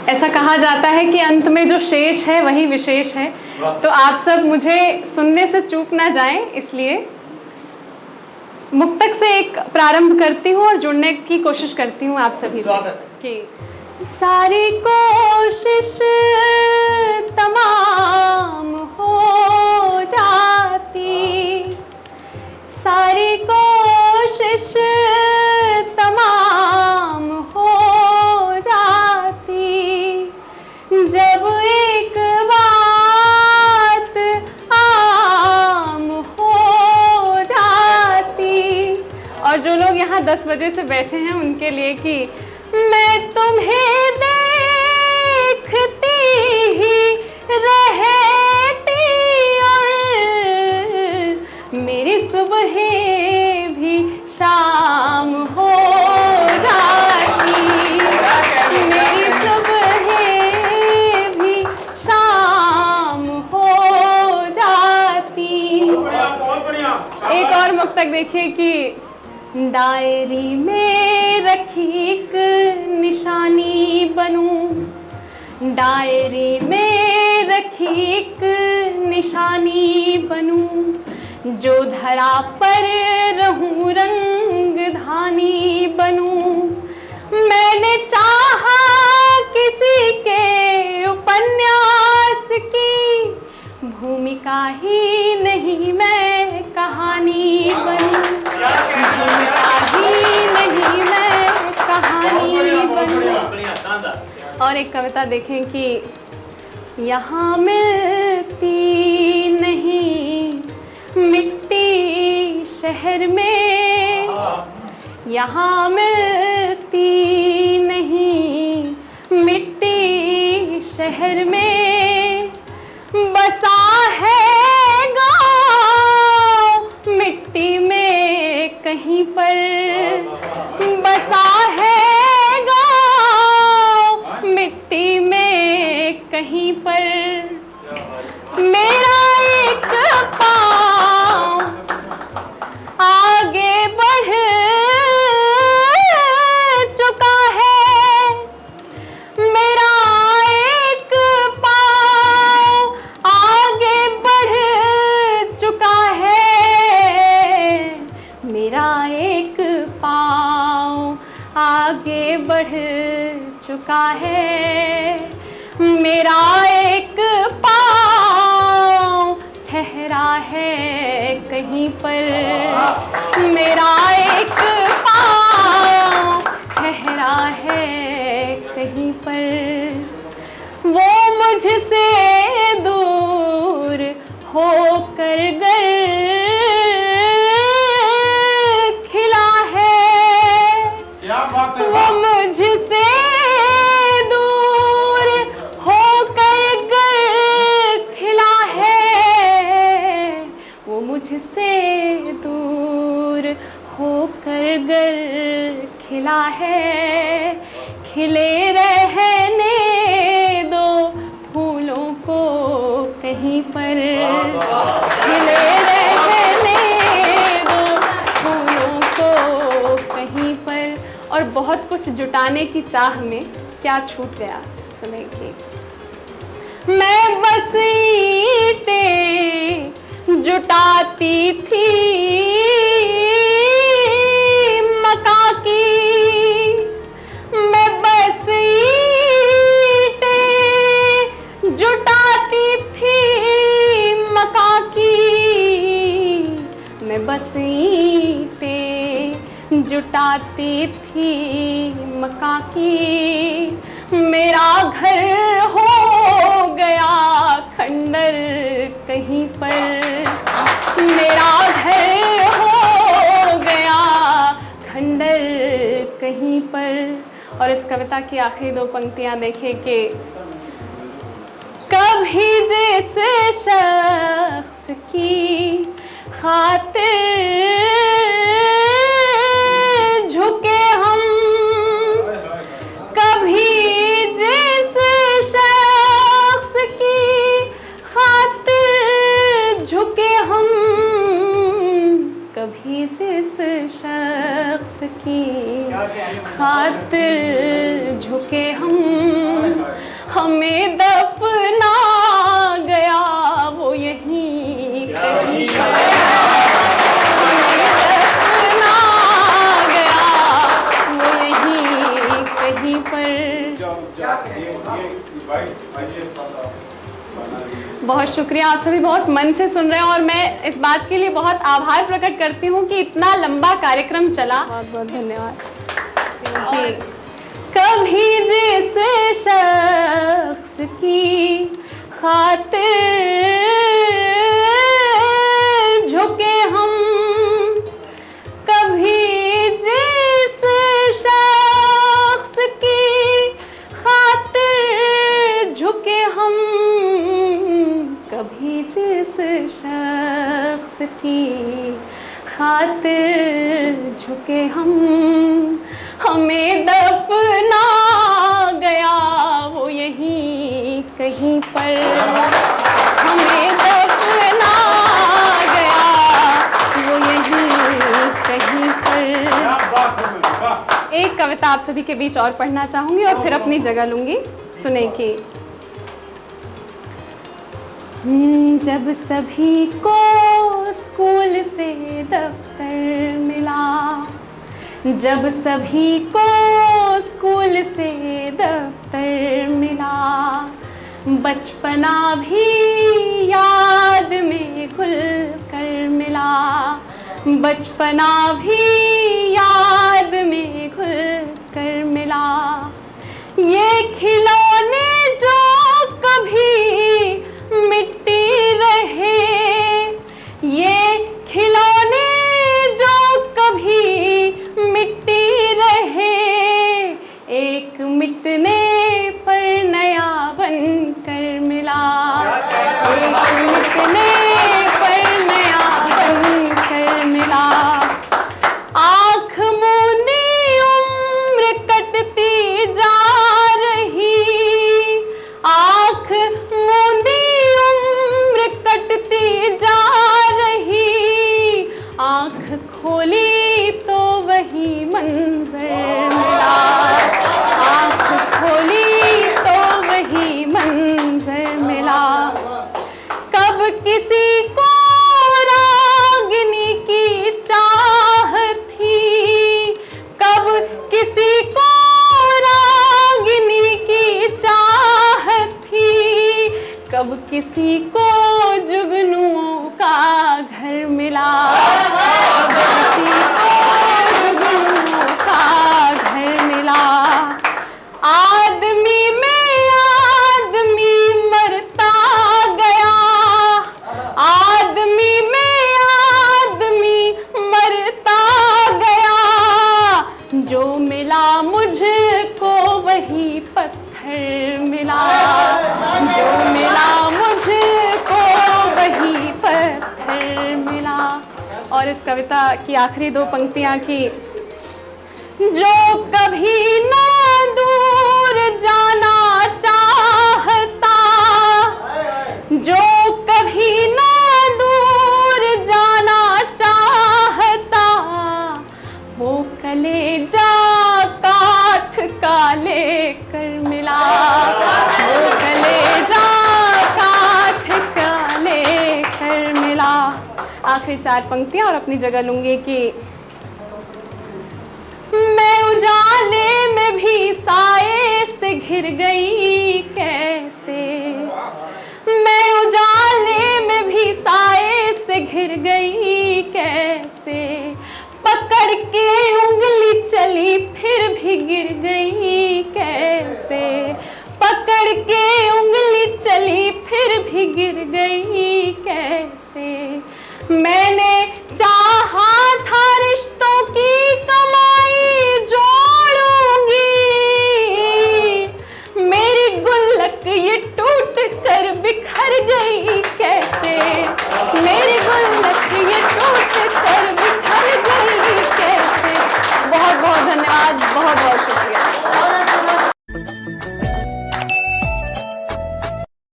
ऐसा कहा जाता है कि अंत में जो शेष है वही विशेष है, तो आप सब मुझे सुनने से चूक ना जाएं, इसलिए मुक्तक से एक प्रारंभ करती हूँ और जुड़ने की कोशिश करती हूँ आप सभी से कि सारी कोशिश तमाम हो जाती, सारी कोशिश तमाम हो जाती, जब एक बात आम हो जाती। और जो लोग यहाँ 10 बजे से बैठे हैं उनके लिए कि मैं तुम्हें देखती ही रहती और मेरी सुबह भी शाम हो जाती, मेरी सुबह भी शाम हो जाती। एक और मुक्तक देखिए कि डायरी में रखी एक निशानी बनूं, डायरी में रखी एक निशानी बनूं, जो धरा पर रहूं रंगधानी बनूं। मैंने चाहा किसी के उपन्यास की भूमिका ही नहीं, मैं कहानी बनूं, भूमिका ही नहीं, मैं कहानी बनूं। और एक कविता देखें कि यहाँ मिलती नहीं मिट्टी शहर में, यहाँ मिलती नहीं मिट्टी शहर में, बसा है गाँव मिट्टी में कहीं पर, बसा है गाँव मिट्टी में कहीं पर। मेरा एक पाँव आगे बढ़ चुका है, मेरा एक पाँव आगे बढ़ चुका है, मेरा एक पाँव आगे बढ़ चुका है, मेरा एक पाँव ठहरा है कहीं पर, मेरा एक पाँव ठहरा है कहीं पर। वो मुझसे दूर होकर गर खिला है, वो मुझसे दूर होकर गर खिला है, वो मुझसे दूर होकर गर खिला है। खिले रहने दो फूलों को कहीं पर, खिले रहने दो फूलों को कहीं पर। और बहुत कुछ जुटाने की चाह में क्या छूट गया सुनेंगे। मैं बस ईंटें जुटाती थी मका की, मैं बस ईंटें जुटाती थी मका की, मैं बस ईंटें जुटाती थी मका की। मेरा घर हो गया खंडर कहीं पर, मेरा घर हो गया खंडर कहीं पर। और इस कविता की आखिरी 2 पंक्तियां देखें कि कभी जिस शख्स की खातिर झुके हम, कभी जिस शख्स की खातिर झुके हम, कभी जिस शख्स शख्स की खातिर झुके हमें दफना गया वो यहीं कहीं पर, हमें दफना गया वो यहीं कहीं पर। बहुत शुक्रिया, आप सभी बहुत मन से सुन रहे हैं और मैं इस बात के लिए बहुत आभार प्रकट करती हूँ कि इतना लंबा कार्यक्रम चला। बहुत बहुत धन्यवाद। कभी जिस शख्स की खातिर झुके हम, कभी जिस शख्स की खातिर झुके हम, कभी जिस शख्स की खातिर झुके हमें दफना गया वो यहीं कहीं पर, हमें दफना गया वो यहीं कहीं पर। एक कविता आप सभी के बीच और पढ़ना चाहूंगी और फिर अपनी जगह लूंगी, सुने की। जब सभी को स्कूल से दफ्तर मिला, जब सभी को स्कूल से दफ्तर मिला, बचपना भी याद में घुल कर मिला, बचपना भी याद में घुल कर मिला। ये खिलौने जो कभी मिट्टी रहे, ये खिलौने जो कभी मिट्टी रहे, एक मिटने पर नया बन कर मिला, एक मिटने पर नया बन कर मिला। आँख मूंदी उम्र कटती जा रही, आँख मूंदी उम्र कटती जा रही, आँख खोली तो वही मंजर मिला, आँख खोली तो वही मंजर मिला। कब किसी को रागिनी की चाह थी, कब किसी को रागिनी की चाह थी, कब किसी को जुगनुओं का घर मिला, कब किसी को जुगनुओं का घर मिला। आदमी में आदमी मरता गया, आदमी में आदमी मरता गया, जो मिला मुझको वही पत्थर मिला, जो मिला मुझको वही पत्थर मिला। और इस कविता की आखिरी दो पंक्तियां की। जो कभी ना दूर जाना चाहता, जो कभी ना दूर जाना चाहता, वो कलेजा काठ का लेकर मिला, वो कलेजा काठ का लेकर मिला। आखिरी चार पंक्तियां और अपनी जगह लूंगी कि मैं उजाले में भी साए से घिर गई कैसे, मैं उजाले में भी साए से घिर गई कैसे, पकड़ के उंगली चली फिर भी गिर गई कैसे, पकड़ के उंगली चली फिर भी गिर गई कैसे। मैं